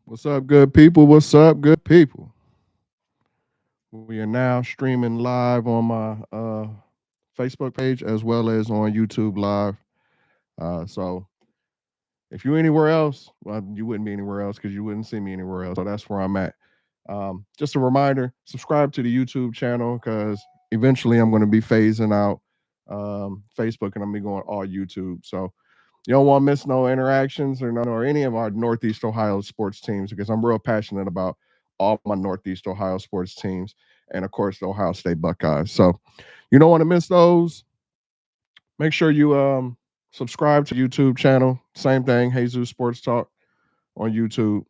What's up, good people? What's up, good people? We are now streaming live on my Facebook page as well as on YouTube Live. So if you're anywhere else, well, you wouldn't be anywhere else because you wouldn't see me anywhere else. So that's where I'm at. Just a reminder: subscribe to the YouTube channel because eventually I'm going to be phasing out Facebook and I'm going to be going all YouTube. So you don't want to miss no interactions or any of our Northeast Ohio sports teams because I'm real passionate about all my Northeast Ohio sports teams and of course the Ohio State Buckeyes. So you don't want to miss those. Make sure you subscribe to YouTube channel. Same thing, Jesus Sports Talk on YouTube.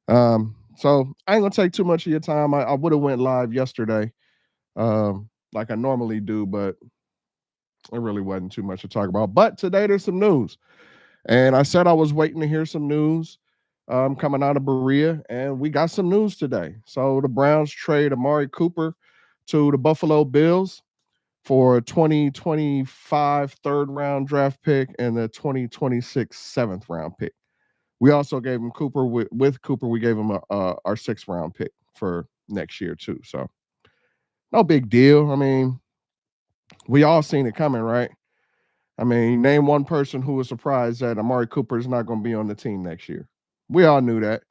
So I ain't gonna take too much of your time. I would have went live yesterday, like I normally do, but it really wasn't too much to talk about. But today there's some news. And I said I was waiting to hear some news coming out of Berea, and we got some news today. So the Browns trade Amari Cooper to the Buffalo Bills for a 2025 third round draft pick and the 2026 seventh round pick. We also gave him Cooper with Cooper. We gave him our sixth round pick for next year too. So no big deal. I mean, we all seen it coming, right? I mean, name one person who was surprised that Amari Cooper is not going to be on the team next year. We all knew that.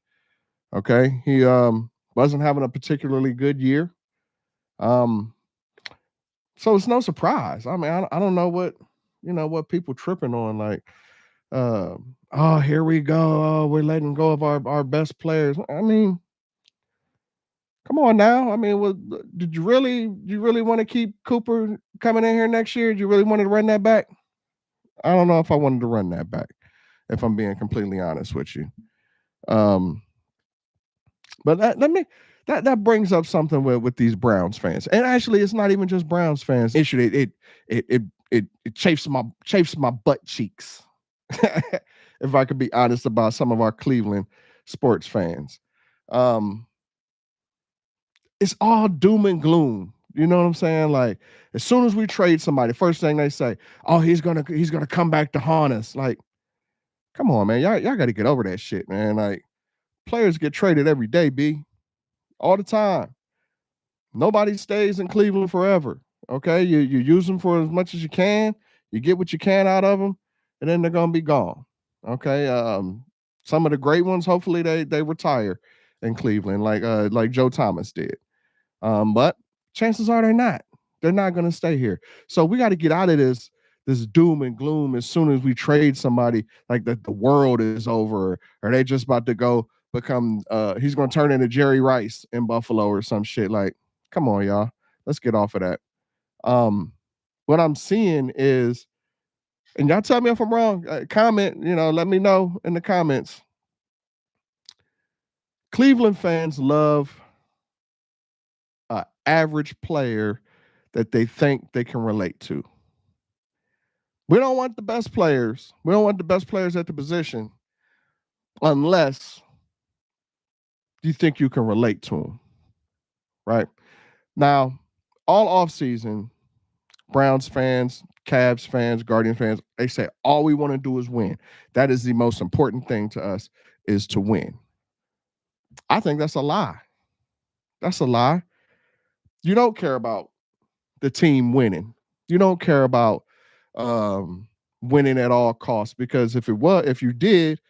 Okay, he wasn't having a particularly good year. Um, so it's no surprise. I mean, I don't know what people tripping on. Like, oh, here we go. Oh, we're letting go of our best players. I mean, come on now. I mean, did you really want to keep Cooper coming in here next year? Did you really want to run that back? I don't know if I wanted to run that back. If I'm being completely honest with you. Um, but that brings up something with these Browns fans, and actually, it's not even just Browns fans. Issue it chafes my butt cheeks, if I could be honest about some of our Cleveland sports fans. Um, it's all doom and gloom. You know what I'm saying? Like as soon as we trade somebody, first thing they say, "Oh, he's gonna come back to haunt us." Like, come on, man, y'all got to get over that shit, man. Like players get traded every day, b all the time. Nobody stays in Cleveland forever. Okay, you use them for as much as you can. You get what you can out of them, and then they're gonna be gone. Okay, some of the great ones, hopefully they retire in Cleveland, like Joe Thomas did. But chances are they're not. They're not gonna stay here. So we got to get out of this doom and gloom as soon as we trade somebody like that the world is over or they just about to go become he's gonna turn into Jerry Rice in Buffalo or some shit. Like, come on, y'all. Let's get off of that. Um, what I'm seeing is, and y'all tell me if I'm wrong, comment, let me know in the comments. Cleveland fans love an average player that they think they can relate to. We don't want the best players. We don't want the best players at the position unless you think you can relate to them, right? Now, all offseason, Browns fans, Cavs fans, Guardian fans, they say all we want to do is win. That is the most important thing to us is to win. I think that's a lie. That's a lie. You don't care about the team winning. You don't care about um, winning at all costs because if you did,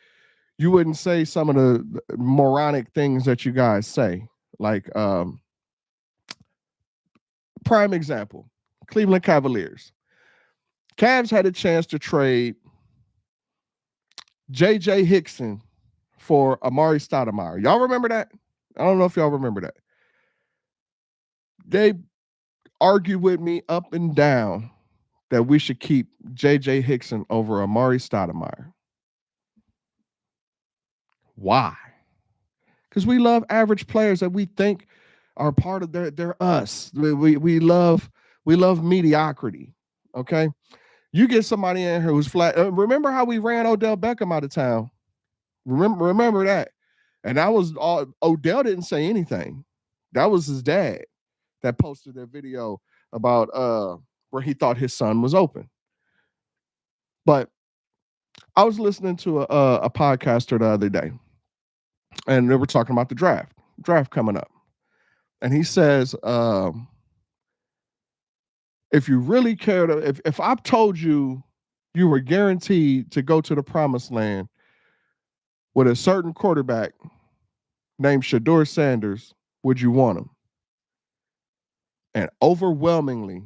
you wouldn't say some of the moronic things that you guys say. Like prime example, Cleveland Cavaliers. Cavs had a chance to trade J.J. Hickson for Amari Stoudemire. Y'all remember that? I don't know if y'all remember that. They argued with me up and down that we should keep J.J. Hickson over Amari Stoudemire. Why? Because we love average players that we think are part of they're us. We love mediocrity. Okay. You get somebody in here who's flat. Remember how we ran Odell Beckham out of town? Remember that. And that was all Odell didn't say anything. That was his dad that posted that video about where he thought his son was open. But I was listening to a podcaster the other day, and they were talking about the draft coming up. And he says, if you really cared, if I've told you you were guaranteed to go to the promised land with a certain quarterback named Shador Sanders, would you want him? And overwhelmingly,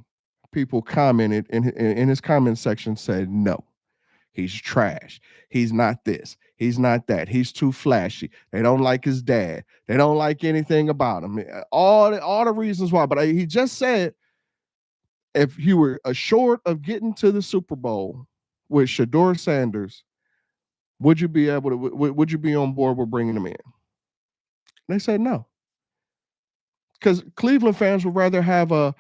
people commented in his comment section said no. He's trash. He's not this. He's not that. He's too flashy. They don't like his dad. They don't like anything about him. All the reasons why. But he just said, if you were assured of getting to the Super Bowl with Shador Sanders, would you be able to? Would you be on board with bringing him in? And they said no, because Cleveland fans would rather have a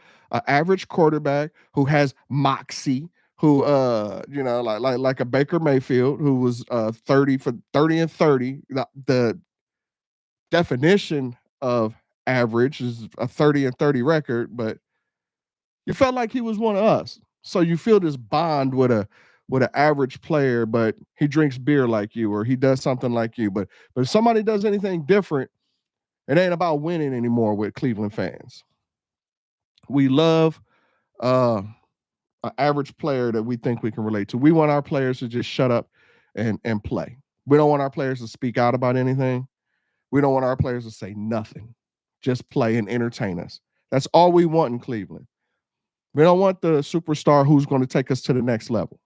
average quarterback who has moxie, who like a Baker Mayfield who was 30 and 30. The definition of average is a 30 and 30 record, but you felt like he was one of us. So you feel this bond with an average player, but he drinks beer like you, or he does something like you. But if somebody does anything different, it ain't about winning anymore with Cleveland fans. We love an average player that we think we can relate to. We want our players to just shut up and play. We don't want our players to speak out about anything. We don't want our players to say nothing. Just play and entertain us. That's all we want in Cleveland. We don't want the superstar who's going to take us to the next level.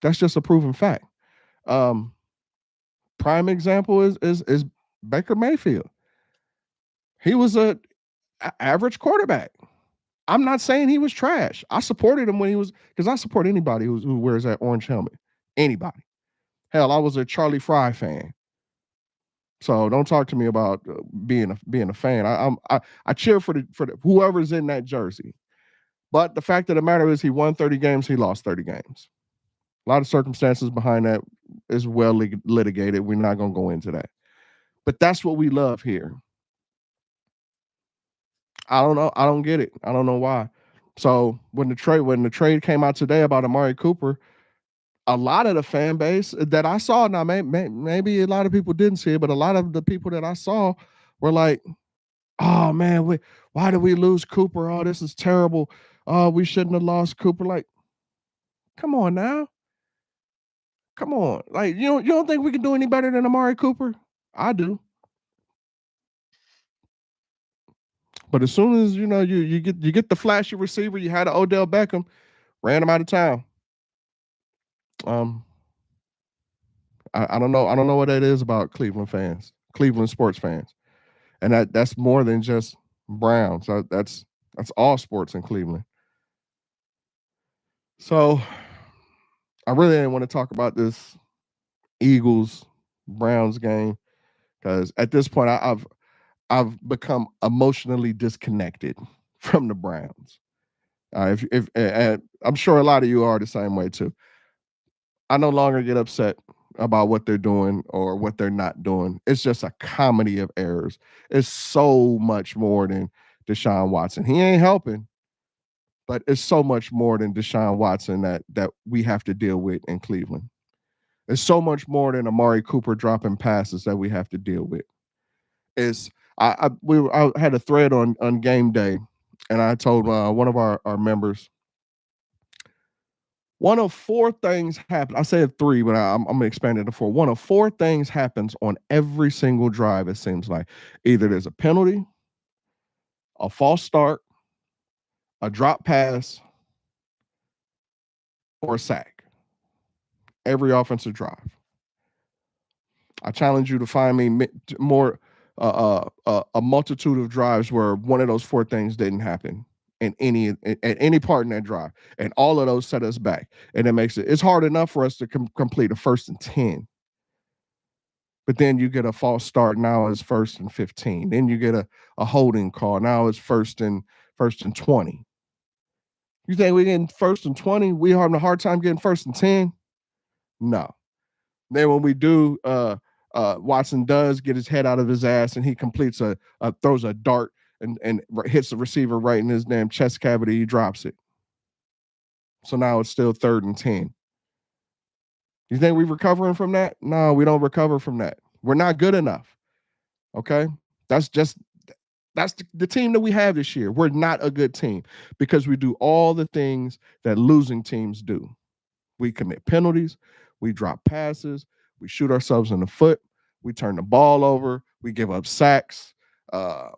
That's just a proven fact. Um, Prime example is Baker Mayfield. He was a average quarterback. I'm not saying he was trash. I supported him when he was, because I support anybody who wears that orange helmet. Anybody. Hell, I was a Charlie Fry fan. So don't talk to me about being a fan. I cheer for the whoever's in that jersey. But the fact of the matter is, he won 30 games. He lost 30 games. A lot of circumstances behind that is well litigated. We're not going to go into that. But that's what we love here. I don't know. I don't get it. I don't know why. So when the trade came out today about Amari Cooper, a lot of the fan base that I saw, now maybe a lot of people didn't see it, but a lot of the people that I saw were like, "Oh man, why did we lose Cooper? Oh, this is terrible. Oh, we shouldn't have lost Cooper." Like, come on now, come on. Like, you don't think we can do any better than Amari Cooper? I do. But as soon as you get the flashy receiver, you had Odell Beckham, ran him out of town. Um, I don't know. I don't know what that is about Cleveland fans, Cleveland sports fans, and that's more than just Browns. That's all sports in Cleveland. So I really didn't want to talk about this Eagles Browns game because at this point I've become emotionally disconnected from the Browns. If and I'm sure a lot of you are the same way too. I no longer get upset about what they're doing or what they're not doing. It's just a comedy of errors. It's so much more than Deshaun Watson. He ain't helping, but it's so much more than Deshaun Watson that we have to deal with in Cleveland. It's so much more than Amari Cooper dropping passes that we have to deal with. It's I had a thread on game day, and I told one of our members, one of four things happen. I said three, but I'm gonna expand it to four. One of four things happens on every single drive. It seems like either there's a penalty, a false start, a drop pass, or a sack. Every offensive drive. I challenge you to find me more a multitude of drives where one of those four things didn't happen in any part in that drive, and all of those set us back, and it makes it's hard enough for us to complete a 1st and 10. But then you get a false start. Now it's 1st and 15. Then you get a holding call. Now it's first and 20. You think we're getting 1st and 20? We having a hard time getting 1st and 10? No. Then when we do, Watson does get his head out of his ass and he completes throws a dart and hits the receiver right in his damn chest cavity. He drops it. So now it's still 3rd and 10. You think we're recovering from that? No, we don't recover from that. We're not good enough. Okay, that's just that's the team that we have this year. We're not a good team because we do all the things that losing teams do. We commit penalties, we drop passes, we shoot ourselves in the foot, we turn the ball over, we give up sacks. Uh,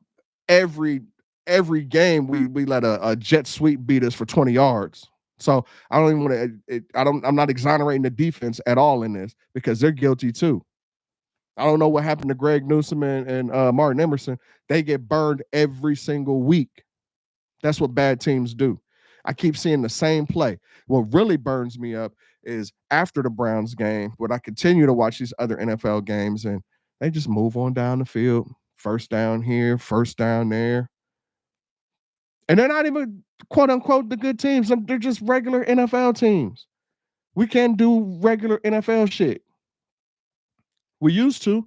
every every game we let a jet sweep beat us for 20 yards. So I don't even want to. I'm not exonerating the defense at all in this because they're guilty too. I don't know what happened to Greg Newsome and Martin Emerson. They get burned every single week. That's what bad teams do. I keep seeing the same play. What really burns me up is after the Browns game, when I continue to watch these other NFL games and they just move on down the field. First down here, first down there. And they're not even quote unquote the good teams. They're just regular NFL teams. We can't do regular NFL shit. We used to.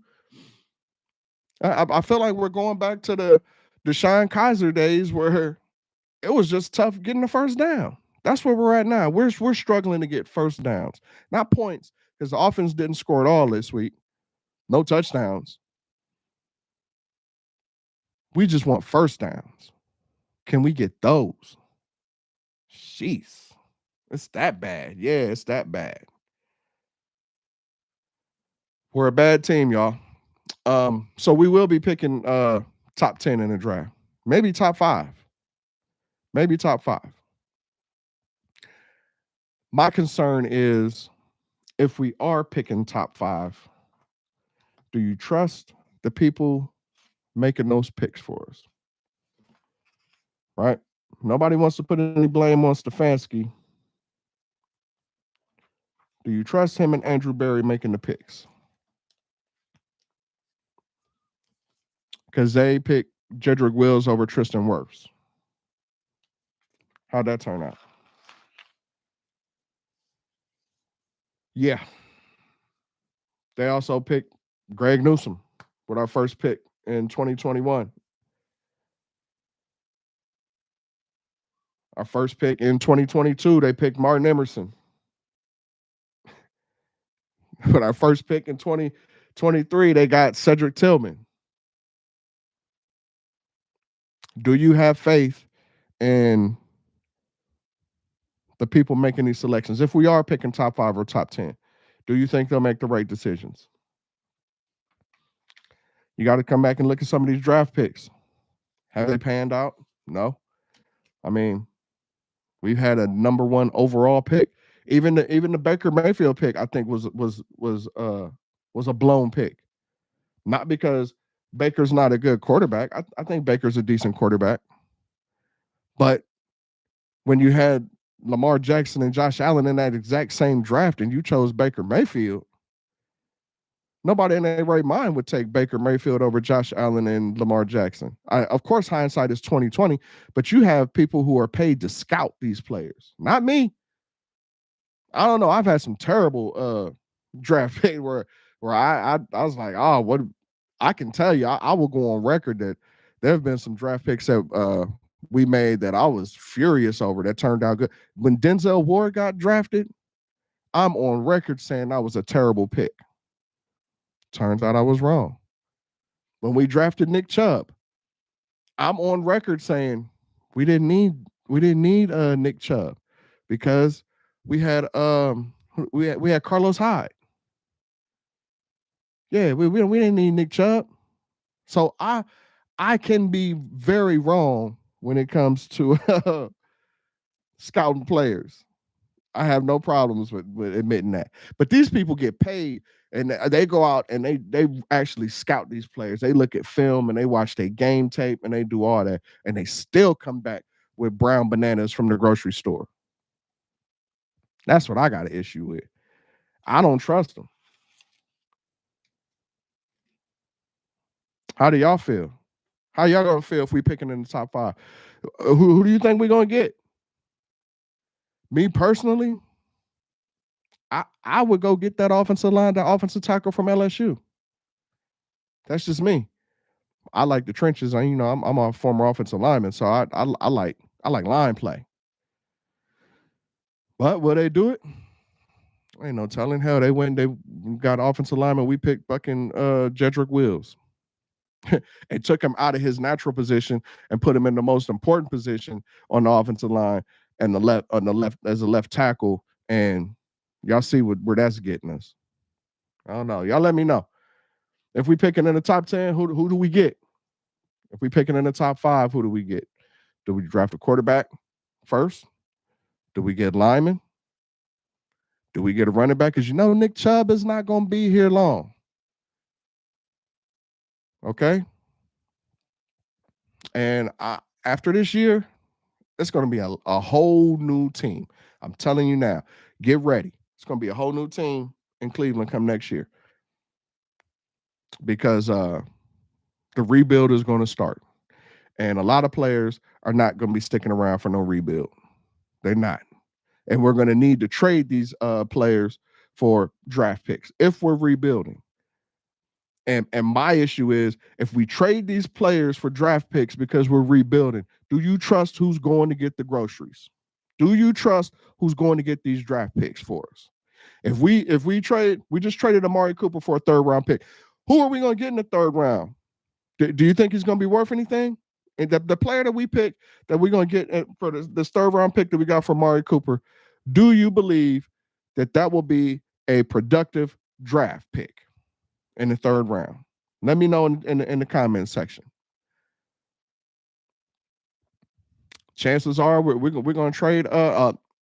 I feel like we're going back to the Deshaun Kaiser days where it was just tough getting the first down. That's where we're at now. We're struggling to get first downs, not points, because the offense didn't score at all this week. No touchdowns. We just want first downs. Can we get those? Jeez. It's that bad. Yeah, it's that bad. We're a bad team, y'all. So we will be picking top 10 in the draft. Maybe top 5. Maybe top 5. My concern is if we are picking top 5, do you trust the people making those picks for us? Right? Nobody wants to put any blame on Stefanski. Do you trust him and Andrew Berry making the picks? Because they picked Jedrick Wills over Tristan Wirfs. How'd that turn out? Yeah. They also picked Greg Newsome with our first pick in 2021. Our first pick in 2022, they picked Martin Emerson. With our first pick in 2023, they got Cedric Tillman. Do you have faith in the people making these selections? If we are picking top 5 or top 10, do you think they'll make the right decisions? You got to come back and look at some of these draft picks. Have they panned out? No. I mean, we've had a number 1 overall pick. Even the Baker Mayfield pick, I think was a blown pick. Not because Baker's not a good quarterback. I think Baker's a decent quarterback. But when you had Lamar Jackson and Josh Allen in that exact same draft and you chose Baker Mayfield, nobody in their right mind would take Baker Mayfield over Josh Allen and Lamar Jackson. Of course, hindsight is 2020, but you have people who are paid to scout these players. Not me. I don't know. I've had some terrible draft pick where I was like, oh, what I can tell you, I will go on record that there have been some draft picks that we made that I was furious over that turned out good. When Denzel Ward got drafted, I'm on record saying that was a terrible pick. Turns out I was wrong. When we drafted Nick Chubb, I'm on record saying we didn't need Nick Chubb because we had Carlos Hyde. Yeah, we didn't need Nick Chubb. So I can be very wrong when it comes to scouting players. I have no problems with admitting that. But these people get paid and they go out and they actually scout these players. They look at film and they watch their game tape and they do all that. And they still come back with brown bananas from the grocery store. That's what I got an issue with. I don't trust them. How do y'all feel? How y'all gonna feel if we picking in the top 5? Who do you think we're gonna get? Me personally, I would go get that offensive line, that offensive tackle from LSU. That's just me. I like the trenches. I'm a former offensive lineman, so I like line play. But will they do it? Ain't no telling. Hell, they got offensive lineman. We picked fucking Jedrick Wills. and took him out of his natural position and put him in the most important position on the offensive line and the left on the left as a left tackle. And y'all see where that's getting us. I don't know. Y'all let me know. If we picking in the top 10, who do we get? If we picking in the top 5, who do we get? Do we draft a quarterback first? Do we get lineman? Do we get a running back? Because you know Nick Chubb is not going to be here long. Okay? And after this year, it's going to be a whole new team. I'm telling you now. Get ready. It's going to be a whole new team in Cleveland come next year. Because the rebuild is going to start. And a lot of players are not going to be sticking around for no rebuild. They're not. And we're going to need to trade these players for draft picks if we're rebuilding. And my issue is, if we trade these players for draft picks because we're rebuilding, do you trust who's going to get the groceries? Do you trust who's going to get these draft picks for us? If we just traded Amari Cooper for a 3rd round pick. Who are we going to get in the 3rd round? Do you think he's going to be worth anything? And the player that we pick that we're going to get for this 3rd round pick that we got from Amari Cooper, do you believe that will be a productive draft pick in the 3rd round? Let me know in the comment section. Chances are we're going to trade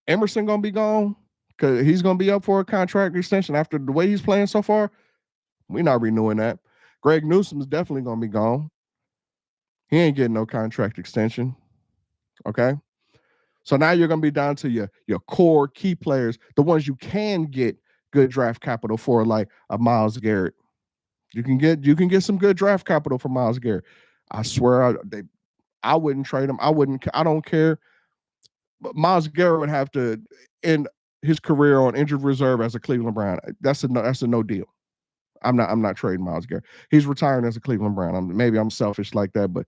Emerson going to be gone because he's going to be up for a contract extension after the way he's playing so far. We're not renewing that. Greg Newsome is definitely going to be gone. He ain't getting no contract extension. Okay. So now you're going to be down to your core key players, the ones you can get good draft capital for, like a Myles Garrett. You can get some good draft capital for Myles Garrett. I swear I wouldn't trade him. I don't care. But Myles Garrett would have to end his career on injured reserve as a Cleveland Brown. That's a no deal. I'm not trading Myles Garrett. He's retiring as a Cleveland Brown. Maybe I'm selfish like that, but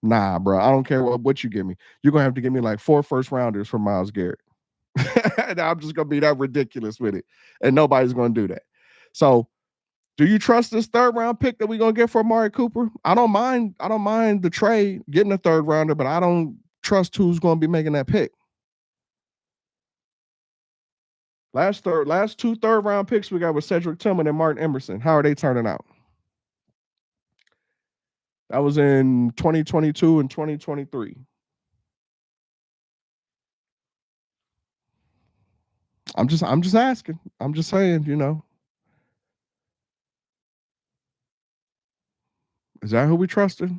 nah, bro. I don't care what you give me. You're gonna have to give me like 4 first rounders for Myles Garrett. I'm just gonna be that ridiculous with it, and nobody's gonna do that. So, do you trust this 3rd round pick that we're gonna get for Amari Cooper? I don't mind the trade, getting a 3rd rounder, but I don't trust who's gonna be making that pick. Last 2 3rd round picks we got with Cedric Tillman and Martin Emerson. How are they turning out? That was in 2022 and 2023. I'm just asking. I'm just saying, Is that who we trusted?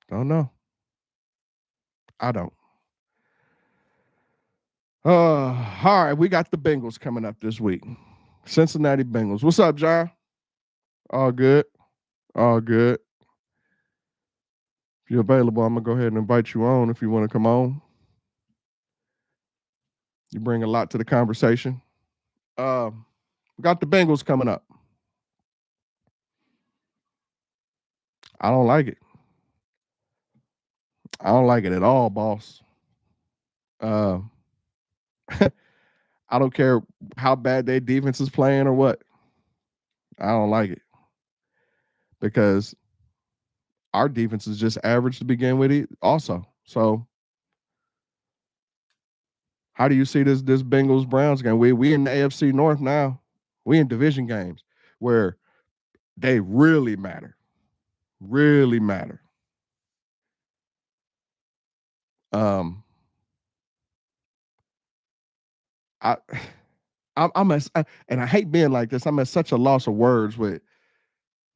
Don't know. I don't. All right, we got the Bengals coming up this week. Cincinnati Bengals. What's up, John? All good. All good. If you're available, I'm gonna go ahead and invite you on if you want to come on. You bring a lot to the conversation. We got the Bengals coming up. I don't like it. I don't like it at all, boss. I don't care how bad their defense is playing or what. I don't like it because our defense is just average to begin with it also. So how do you see this Bengals Browns game? We in the AFC North now. We in division games where they really matter. Really matter. I'm and I hate being like this. I'm at such a loss of words with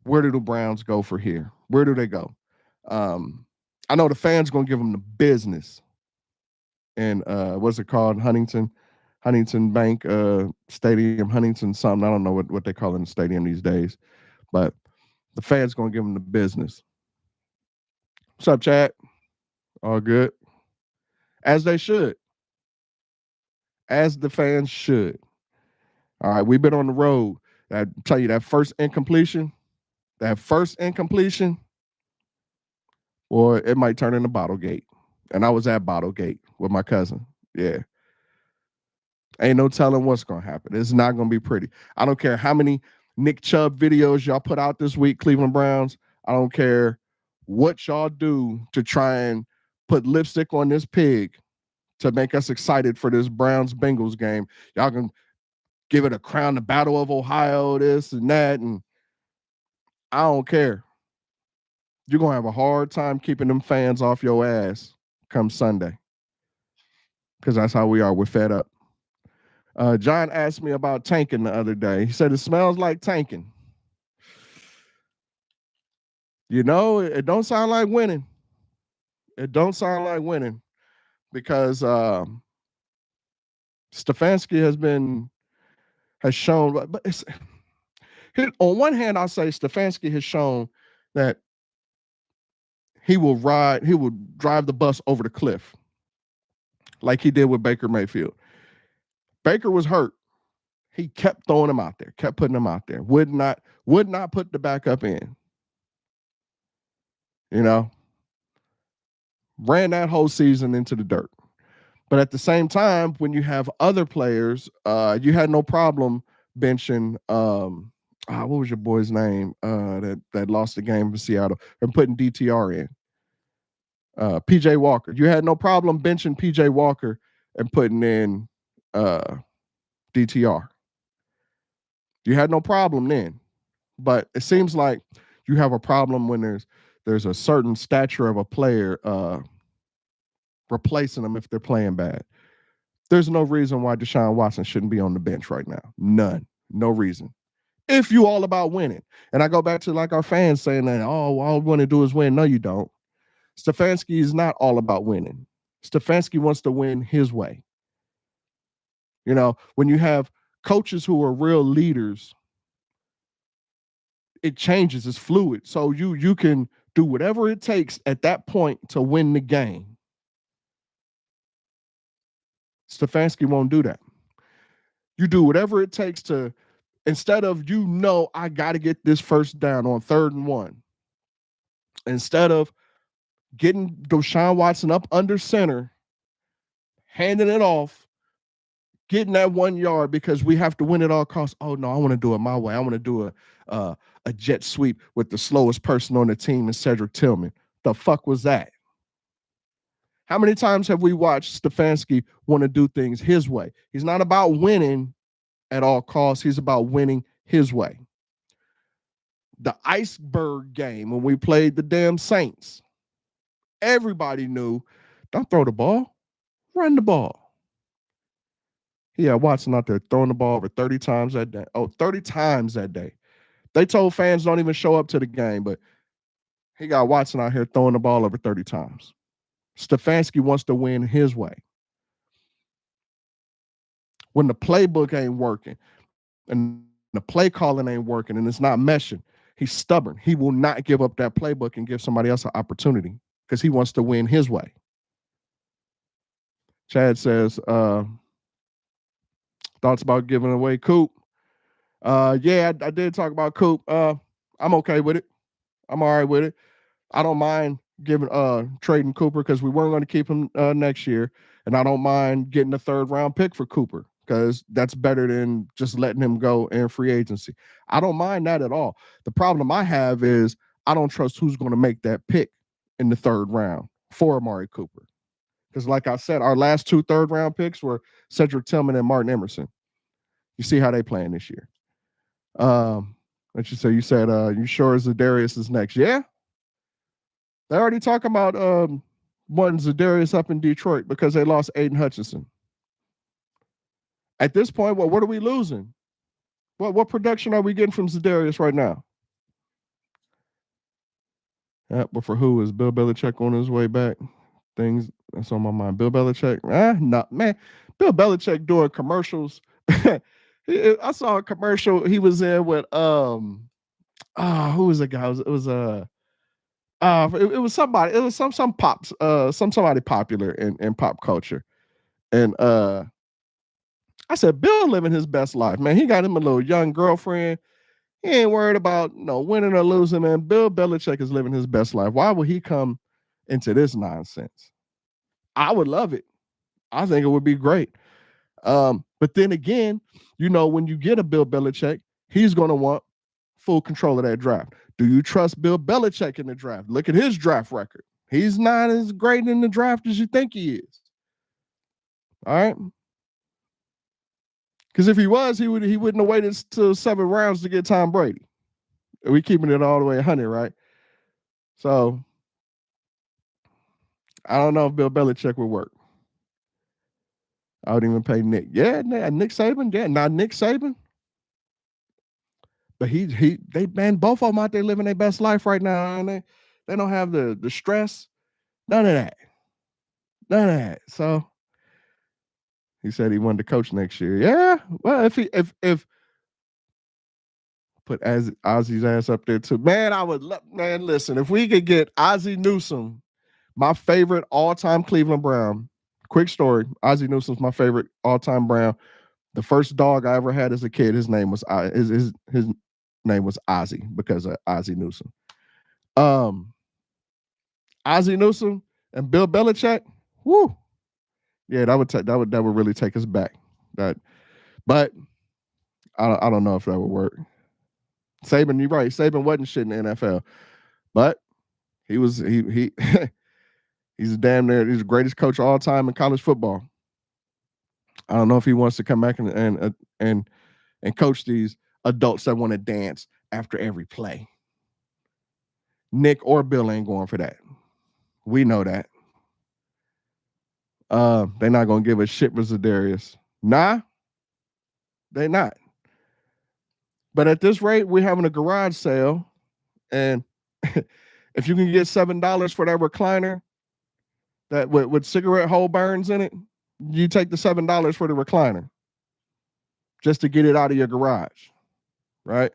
where do the Browns go for here? Where do they go? I know the fans gonna give them the business. And what's it called? Huntington Bank Stadium, Huntington something. I don't know what they call in the stadium these days, but the fans gonna give them the business. What's up, Chad? All good. As they should. As the fans should. All right, we've been on the road. I tell you that first incompletion, or it might turn into Bottlegate. And I was at Bottlegate with my cousin. Yeah. Ain't no telling what's going to happen. It's not going to be pretty. I don't care how many Nick Chubb videos y'all put out this week, Cleveland Browns. I don't care what y'all do to try and put lipstick on this pig to make us excited for this Browns Bengals game. Y'all can give it a crown, the Battle of Ohio, this and that, and I don't care. You're gonna have a hard time keeping them fans off your ass come Sunday, because that's how we are. We're fed up. John asked me about tanking the other day. He said it smells like tanking. It don't sound like winning. It don't sound like winning because Stefanski has shown, but on one hand, I'll say Stefanski has shown that he will drive the bus over the cliff like he did with Baker Mayfield. Baker was hurt. He kept throwing him out there, kept putting him out there. Would not put the backup in. Ran that whole season into the dirt. But at the same time, when you have other players, you had no problem benching. What was your boy's name? That lost the game for Seattle and putting DTR in. PJ Walker. You had no problem benching PJ Walker and putting in DTR. You had no problem then. But it seems like you have a problem when there's a certain stature of a player replacing them if they're playing bad. There's no reason why Deshaun Watson shouldn't be on the bench right now. None. No reason. If you all about winning. And I go back to like our fans saying that, all I want to do is win. No, you don't. Stefanski is not all about winning. Stefanski wants to win his way. When you have coaches who are real leaders, it changes. It's fluid. So you can do whatever it takes at that point to win the game. Stefanski won't do that. You do whatever it takes to, instead of, I got to get this first down on 3rd and 1. Instead of getting Deshaun Watson up under center, handing it off, getting that 1 yard because we have to win at all costs. Oh, no, I want to do it my way. I want to do a jet sweep with the slowest person on the team and Cedric Tillman. The fuck was that? How many times have we watched Stefanski want to do things his way? He's not about winning at all costs. He's about winning his way. The iceberg game when we played the damn Saints, everybody knew, don't throw the ball, run the ball. Yeah, Watson out there throwing the ball over 30 times that day. 30 times that day. They told fans don't even show up to the game, but he got Watson out here throwing the ball over 30 times. Stefanski wants to win his way. When the playbook ain't working and the play calling ain't working and it's not meshing, he's stubborn. He will not give up that playbook and give somebody else an opportunity because he wants to win his way. Chad says, thoughts about giving away Coop? Yeah, I did talk about Coop. I'm okay with it. I'm all right with it. I don't mind trading Cooper because we weren't going to keep him next year. And I don't mind getting a 3rd round pick for Cooper because that's better than just letting him go in free agency. I don't mind that at all. The problem I have is I don't trust who's going to make that pick in the 3rd round for Amari Cooper. Because like I said, our last 2 3rd round picks were Cedric Tillman and Martin Emerson. You see how they playing this year. You said, you sure Zadarius is next? Yeah. They already talking about wanting Zadarius up in Detroit because they lost Aiden Hutchinson. At this point, what are we losing? What production are we getting from Zadarius right now? Yeah, but for who is Bill Belichick on his way back? Things that's on my mind. Bill Belichick? No, man. Bill Belichick doing commercials. I saw a commercial he was in with who was the guy? It was somebody. It was some pops. Somebody popular in pop culture, and I said Bill living his best life, man. He got him a little young girlfriend. He ain't worried about winning or losing, man. Bill Belichick is living his best life. Why would he come into this nonsense? I would love it. I think it would be great. But then again, when you get a Bill Belichick, he's going to want full control of that draft. Do you trust Bill Belichick in the draft? Look at his draft record. He's not as great in the draft as you think he is. All right. Because if he was, he wouldn't have waited till 7 rounds to get Tom Brady. We keeping it all the way 100, right? So I don't know if Bill Belichick would work. I would even pay Nick. Yeah, Nick Saban. Yeah, not Nick Saban. But they man, both of them out there living their best life right now, and they don't have the stress. None of that. None of that. So he said he wanted to coach next year. Yeah. Well, if put Ozzy's ass up there too, man, I would love. Man, listen, if we could get Ozzie Newsome, my favorite all-time Cleveland Brown. Quick story: Ozzie Newsome's my favorite all-time Brown. The first dog I ever had as a kid, his name was his name was Ozzie because of Ozzie Newsome. Ozzie Newsome and Bill Belichick. Whoo, yeah, that would really take us back. But I don't know if that would work. Saban, you're right. Saban wasn't shit in the NFL, but he he's damn near he's the greatest coach of all time in college football. I don't know if he wants to come back and coach these adults that want to dance after every play. Nick or Bill ain't going for that. We know that. They're not gonna give a shit for Zadarius. Nah, they're not. But at this rate, we're having a garage sale, and if you can get $7 for that recliner that with cigarette hole burns in it, you take the $7 for the recliner just to get it out of your garage, right?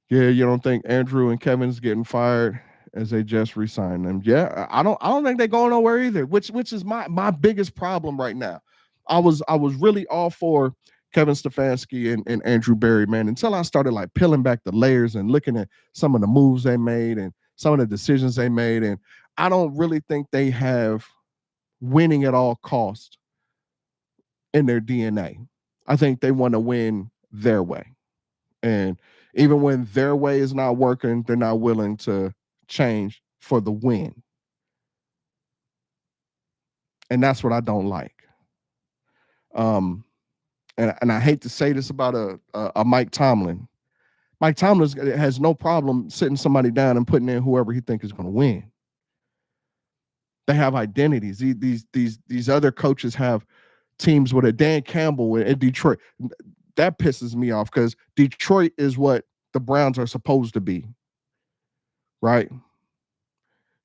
Yeah, you don't think Andrew and Kevin's getting fired as they just re-signed them? Yeah, I don't think they're going nowhere either. Which is my biggest problem right now. I was really all for Kevin Stefanski and Andrew Berry, man, until I started like peeling back the layers and looking at some of the moves they made and some of the decisions they made, and I don't really think they have winning at all cost in their DNA. I think they want to win their way. And even when their way is not working, they're not willing to change for the win. And that's what I don't like. And I hate to say this about a Mike Tomlin. Mike Tomlin has no problem sitting somebody down and putting in whoever he thinks is going to win. They have identities. These other coaches have teams with a Dan Campbell in Detroit. That pisses me off because Detroit is what the Browns are supposed to be, right?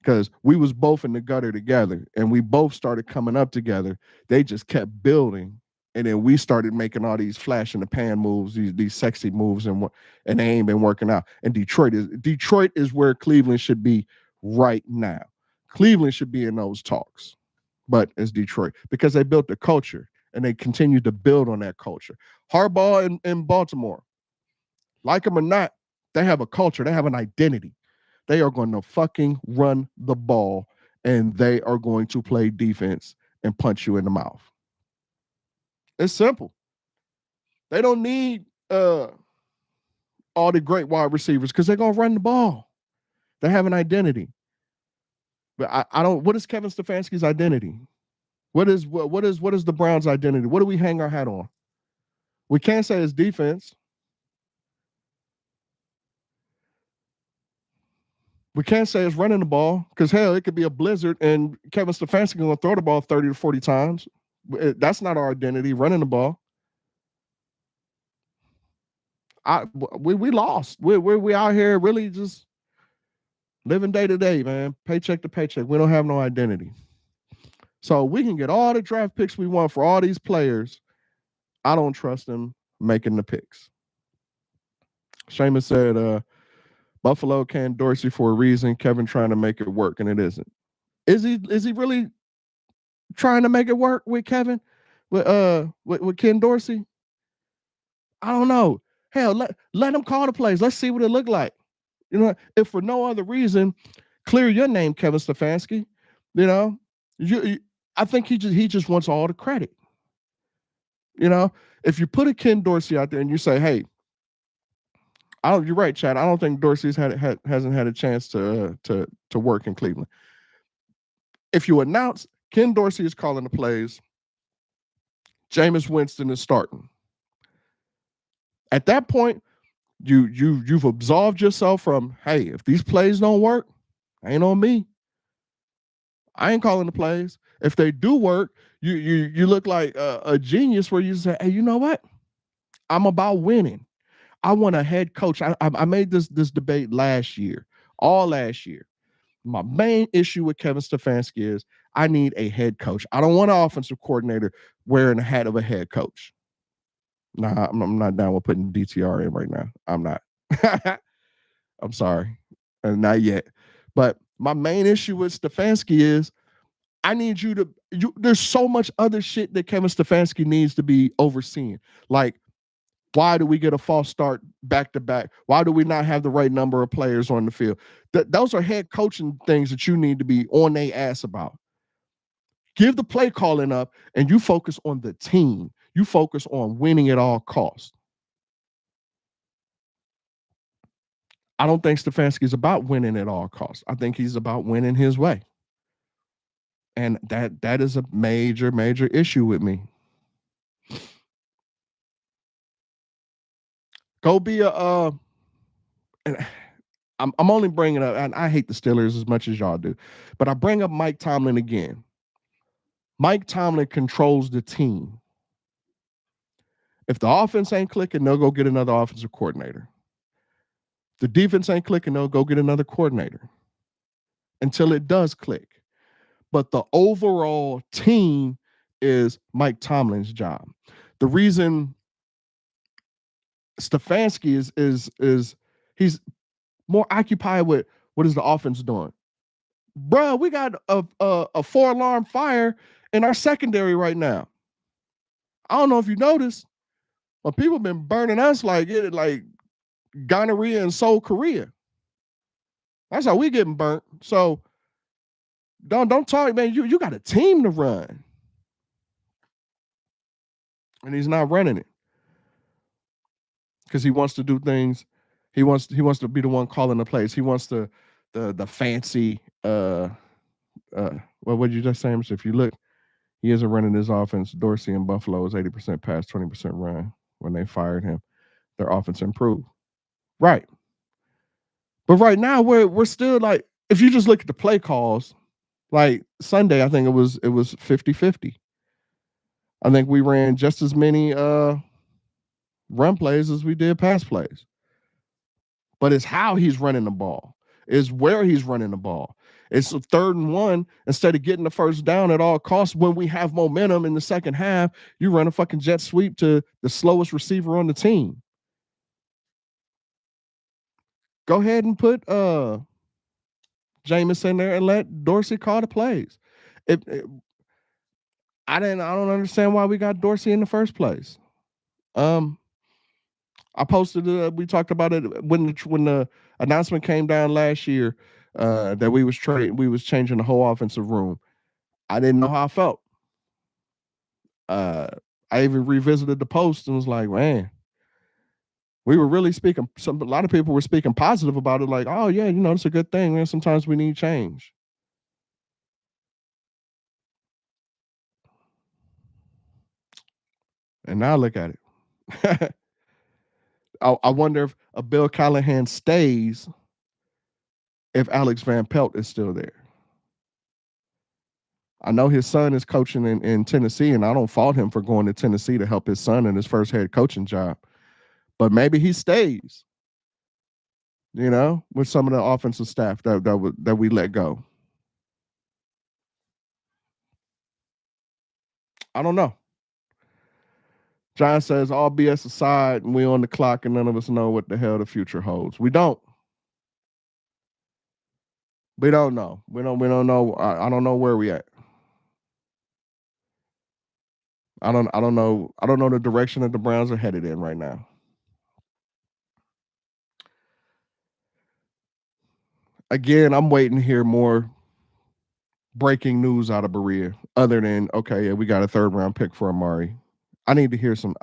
Because we was both in the gutter together and we both started coming up together. They just kept building, and then we started making all these flash in the pan moves, these sexy moves, and they ain't been working out. And Detroit is where Cleveland should be right now. Cleveland should be in those talks, but it's Detroit because they built the culture and they continue to build on that culture. Harbaugh in Baltimore, like them or not, they have a culture. They have an identity. They are going to fucking run the ball, and they are going to play defense and punch you in the mouth. It's simple. They don't need all the great wide receivers because they're going to run the ball. They have an identity. But I don't. What is Kevin Stefanski's identity? What is the Browns' identity? What do we hang our hat on? We can't say it's defense. We can't say it's running the ball because, hell, it could be a blizzard and Kevin Stefanski going to throw the ball 30 to 40 times. That's not our identity, running the ball. We lost. We out here really just living day to day, man, paycheck to paycheck. We don't have no identity. So we can get all the draft picks we want for all these players. I don't trust them making the picks. Seamus said, Buffalo canned Dorsey for a reason. Kevin trying to make it work, and it isn't. Is he really trying to make it work with Kevin? With Ken Dorsey? I don't know. Hell, let him call the plays. Let's see what it looked like. You know, if for no other reason, clear your name, Kevin Stefanski. You know, I think he just wants all the credit. You know, if you put a Ken Dorsey out there and you say, hey, You're right, Chad. I don't think Dorsey's hasn't had a chance to work in Cleveland. If you announce Ken Dorsey is calling the plays, Jameis Winston is starting. At that point, you've absolved yourself from, hey, if these plays don't work, ain't on me. I ain't calling the plays. If they do work, you look like a genius where you say, hey, you know what? I'm about winning. I want a head coach. I made this debate last year, all last year. My main issue with Kevin Stefanski is I need a head coach. I don't want an offensive coordinator wearing the hat of a head coach. Nah, I'm not down with putting DTR in right now. I'm not. I'm sorry. Not yet. But my main issue with Stefanski is I need you to there's so much other shit that Kevin Stefanski needs to be overseeing. Like, why do we get a false start back to back? Why do we not have the right number of players on the field? Those are head coaching things that you need to be on their ass about. Give the play calling up and you focus on the team. You focus on winning at all costs. I don't think Stefanski's about winning at all costs. I think he's about winning his way. And that is a major, major issue with me. Go be a and I'm only bringing up, and I hate the Steelers as much as y'all do, but I bring up Mike Tomlin again. Mike Tomlin controls the team. If the offense ain't clicking, they'll go get another offensive coordinator. The defense ain't clicking, they'll go get another coordinator until it does click. But the overall team is Mike Tomlin's job. The reason Stefanski is he's more occupied with what is the offense doing. Bruh, we got a 4-alarm fire in our secondary right now. I don't know if you noticed, but people have been burning us like gonorrhea in Seoul, Korea. That's how we getting burnt. So don't talk, man. You got a team to run, and he's not running it because he wants to do things. He wants to be the one calling the plays. He wants the fancy. What would you just say? If you look, he isn't running his offense. Dorsey and Buffalo is 80% pass, 20% run. When they fired him, their offense improved. Right. But right now we're still like, if you just look at the play calls, like Sunday, I think it was 50-50. I think we ran just as many run plays as we did pass plays. But it's how he's running the ball. It's where he's running the ball. It's a 3rd and 1. Instead of getting the first down at all costs, when we have momentum in the second half, you run a fucking jet sweep to the slowest receiver on the team. Go ahead and put Jameis in there and let Dorsey call the plays. I don't understand why we got Dorsey in the first place. I posted we talked about it when the announcement came down last year that we was changing the whole offensive room. I didn't know how I felt. I even revisited the post and was like, man, we were really speaking. A lot of people were speaking positive about it, like, oh yeah, it's a good thing, man. Sometimes we need change. And now look at it. I wonder if a Bill Callahan stays if Alex Van Pelt is still there. I know his son is coaching in Tennessee, and I don't fault him for going to Tennessee to help his son in his first head coaching job. But maybe he stays, with some of the offensive staff that we let go. I don't know. John says, all BS aside, and we on the clock, and none of us know what the hell the future holds. We don't. We don't know. We don't know. I don't know where we at. I don't know. I don't know the direction that the Browns are headed in right now. Again, I'm waiting to hear more breaking news out of Berea, other than, okay, yeah, we got a 3rd round pick for Amari. I need to hear some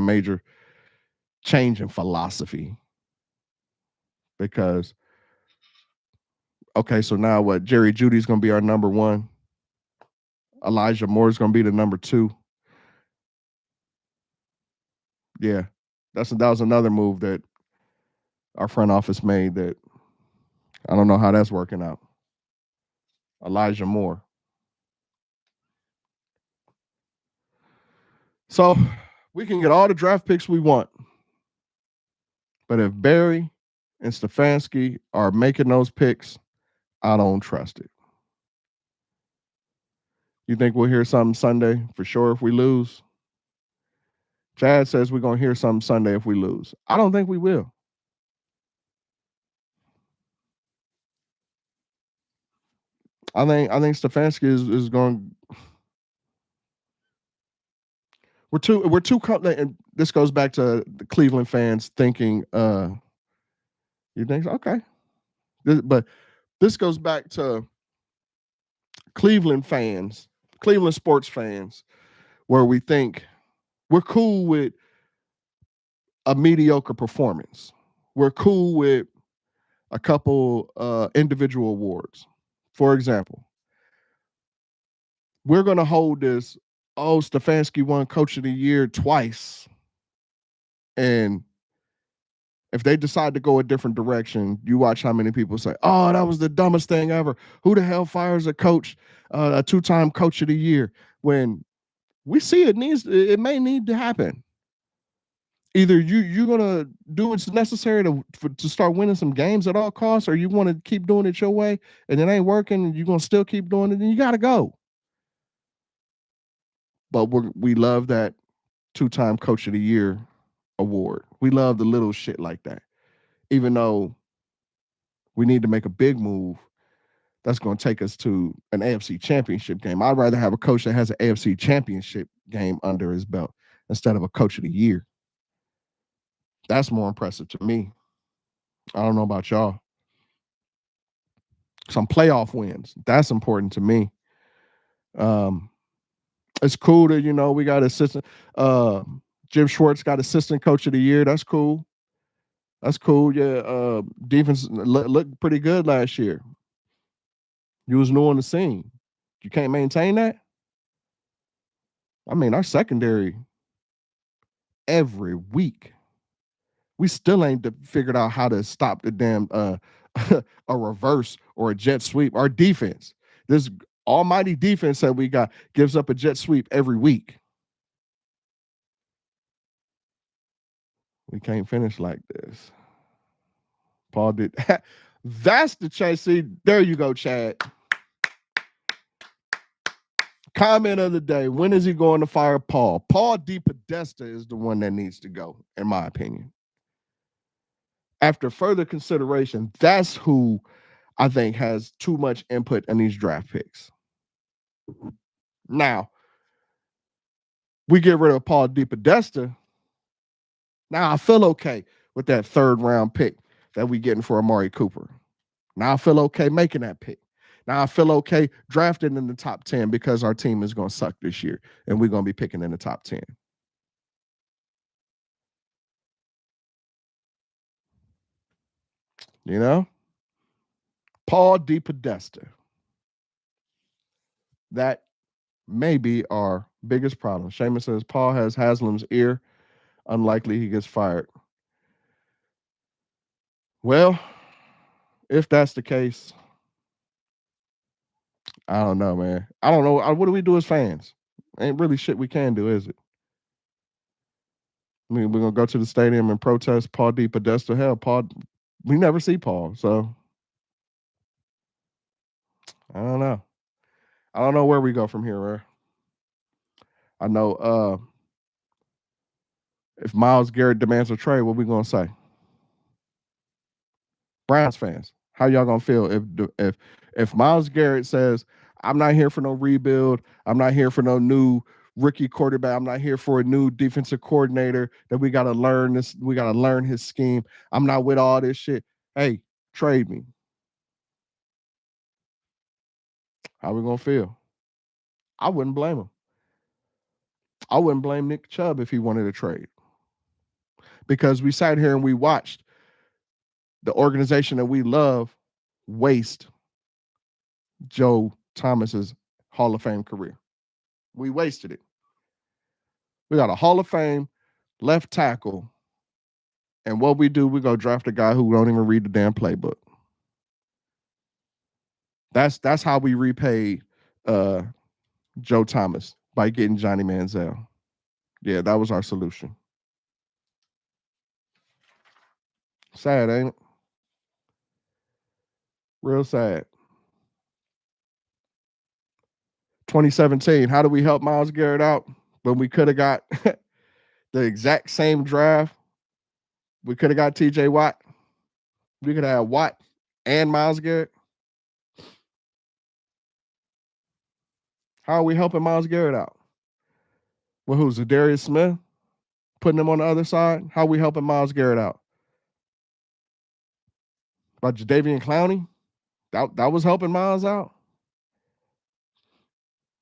major change in philosophy. because okay, so now what? Jerry Judy's gonna be our number one. Elijah Moore's gonna be the number two. Yeah, that was another move that our front office made that I don't know how that's working out. Elijah Moore. So we can get all the draft picks we want, but if Barry and Stefanski are making those picks, I don't trust it. You think we'll hear something Sunday for sure if we lose? Chad says we're gonna hear something Sunday if we lose. I don't think we will. I think Stefanski is going. We're too and this goes back to the Cleveland fans thinking. You think so? Okay, but this goes back to Cleveland fans, Cleveland sports fans, where we think we're cool with a mediocre performance. We're cool with a couple individual awards. For example, we're going to hold this. Oh, Stefanski won Coach of the Year twice, and if they decide to go a different direction, you watch how many people say, "Oh, that was the dumbest thing ever. Who the hell fires a coach, a two-time Coach of the Year?" When we see it may need to happen. Either you're gonna do what's necessary to start winning some games at all costs, or you want to keep doing it your way, and it ain't working, and you're gonna still keep doing it, then you gotta go. But we love that two-time Coach of the Year award. We love the little shit like that, even though we need to make a big move that's going to take us to an AFC championship game. I'd rather have a coach that has an AFC championship game under his belt instead of a coach of the year. That's more impressive to me. I don't know about y'all. Some playoff wins. That's important to me. Um, it's cool that, we got assistant. Jim Schwartz got assistant coach of the year. That's cool. That's cool. Yeah. Defense looked pretty good last year. You was new on the scene. You can't maintain that. I mean, our secondary every week. We still ain't figured out how to stop the damn a reverse or a jet sweep. Our defense, this almighty defense that we got, gives up a jet sweep every week. We can't finish like this. Paul did. That's the chase. See, there you go, Chad. Comment of the day: when is he going to fire Paul? Paul DePodesta is the one that needs to go, in my opinion. After further consideration, that's who I think has too much input in these draft picks. Now, we get rid of Paul DePodesta. Now I feel okay with that third round pick that we getting for Amari Cooper. Now I feel okay making that pick. Now I feel okay drafting in the top 10 because our team is going to suck this year and we're going to be picking in the top 10. You know? Paul DePodesta. That may be our biggest problem. Seamus says Paul has Haslam's ear. Unlikely he gets fired. Well, if that's the case, I don't know, man. I don't know. What do we do as fans? Ain't really shit we can do, is it? I mean, we're gonna go to the stadium and protest Paul DePodesta. Hell, Paul, we never see Paul, so I don't know. I don't know where we go from here, man. I know if Myles Garrett demands a trade, what we gonna say? Browns fans, how y'all gonna feel if Myles Garrett says, "I'm not here for no rebuild. I'm not here for no new rookie quarterback. I'm not here for a new defensive coordinator that we gotta learn this. We gotta learn his scheme. I'm not with all this shit. Hey, trade me." How we gonna feel? I wouldn't blame him. I wouldn't blame Nick Chubb if he wanted a trade because we sat here and we watched the organization that we love waste Joe Thomas's Hall of Fame career. We wasted it. We got a Hall of Fame left tackle, and what we do, we go draft a guy who don't even read the damn playbook. That's how we repaid Joe Thomas, by getting Johnny Manziel. Yeah, that was our solution. Sad, ain't it? Real sad. 2017, how do we help Myles Garrett out when we could have got the exact same draft? We could have got TJ Watt. We could have had Watt and Myles Garrett. How are we helping Myles Garrett out? Well, who's Darius Smith? Putting him on the other side? How are we helping Myles Garrett out? By Jadeveon Clowney? That was helping Myles out?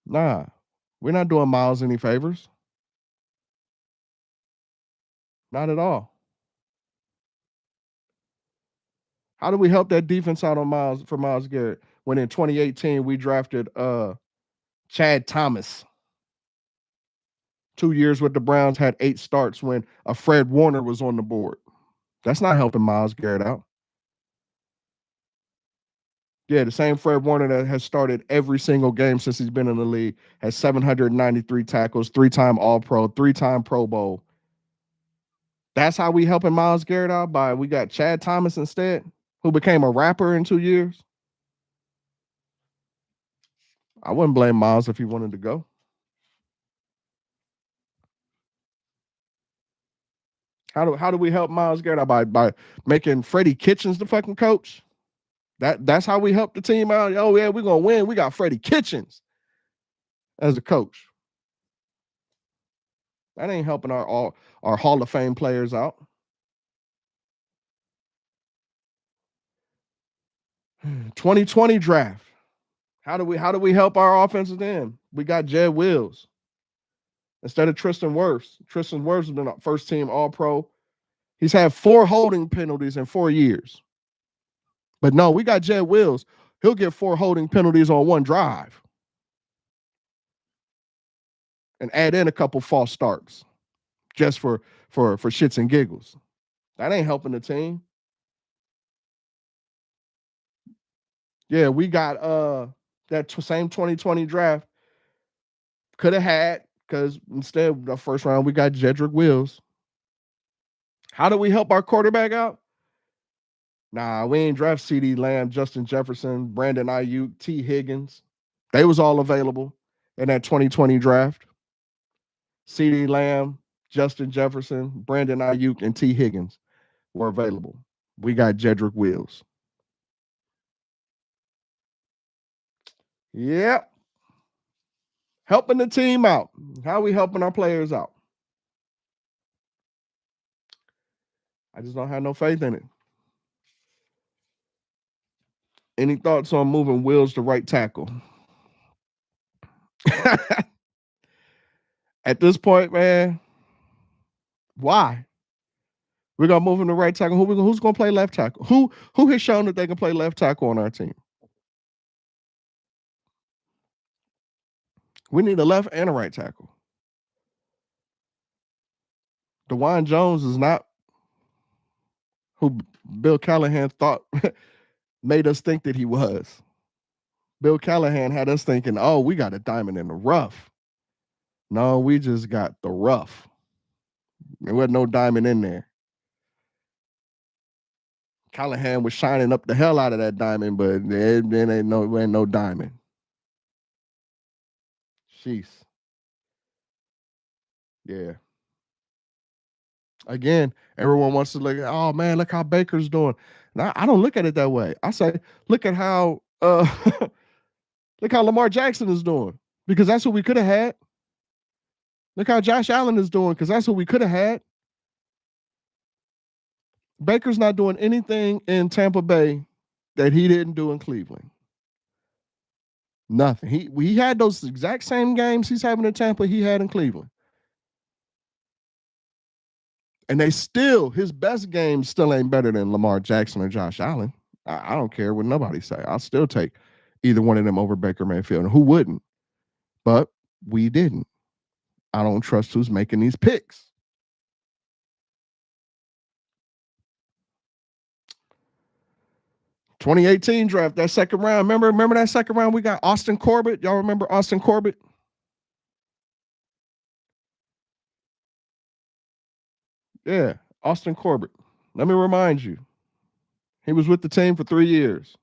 Nah, we're not doing Myles any favors. Not at all. How do we help that defense out on Myles Garrett when in 2018 we drafted Chad Thomas? 2 years with the Browns, had 8 starts when a Fred Warner was on the board. That's not helping Myles Garrett out. Yeah, the same Fred Warner that has started every single game since he's been in the league, has 793 tackles, 3-time All-Pro, 3-time Pro Bowl. That's how we helping Myles Garrett out, by we got Chad Thomas instead, who became a rapper in 2 years. I wouldn't blame Myles if he wanted to go. How do we help Myles Garrett out? By making Freddie Kitchens the fucking coach? That's how we help the team out. Oh yeah, we're gonna win. We got Freddie Kitchens as a coach. That ain't helping our Hall of Fame players out. 2020 draft. How do we help our offensive end? We got Jed Wills instead of Tristan Wirfs. Tristan Wirfs has been a first team All Pro. He's had 4 holding penalties in 4 years. But no, we got Jed Wills. He'll get 4 holding penalties on 1 drive and add in a couple false starts just for shits and giggles. That ain't helping the team. Yeah, we got that same 2020 draft. Could have had, because instead of the first round, we got Jedrick Wills. How do we help our quarterback out? Nah, we ain't draft CeeDee Lamb, Justin Jefferson, Brandon Ayuk, T. Higgins. They was all available in that 2020 draft. CeeDee Lamb, Justin Jefferson, Brandon Ayuk, and T. Higgins were available. We got Jedrick Wills. Yep. Helping the team out. How are we helping our players out? I just don't have no faith in it. Any thoughts on moving Wills to right tackle? At this point, man, why? We're gonna move him to right tackle. Who's gonna play left tackle? Who has shown that they can play left tackle on our team? We need a left and a right tackle. DeJuan Jones is not who Bill Callahan thought made us think that he was. Bill Callahan had us thinking, oh, we got a diamond in the rough. No, we just got the rough. There wasn't no diamond in there. Callahan was shining up the hell out of that diamond, but there ain't no diamond. Jeez. Yeah. Again, everyone wants to look, oh man, look how Baker's doing. Now, I don't look at it that way. I say, look at how look how Lamar Jackson is doing, because that's what we could have had. Look how Josh Allen is doing, because that's what we could have had. Baker's not doing anything in Tampa Bay that he didn't do in Cleveland. Nothing. He had those exact same games he's having in Tampa he had in Cleveland. And his best game still ain't better than Lamar Jackson or Josh Allen. I don't care what nobody say. I'll still take either one of them over Baker Mayfield. And who wouldn't? But we didn't. I don't trust who's making these picks. 2018 draft, that second round. Remember that second round? We got Austin Corbett. Y'all remember Austin Corbett? Yeah, Austin Corbett. Let me remind you, he was with the team for 3 years.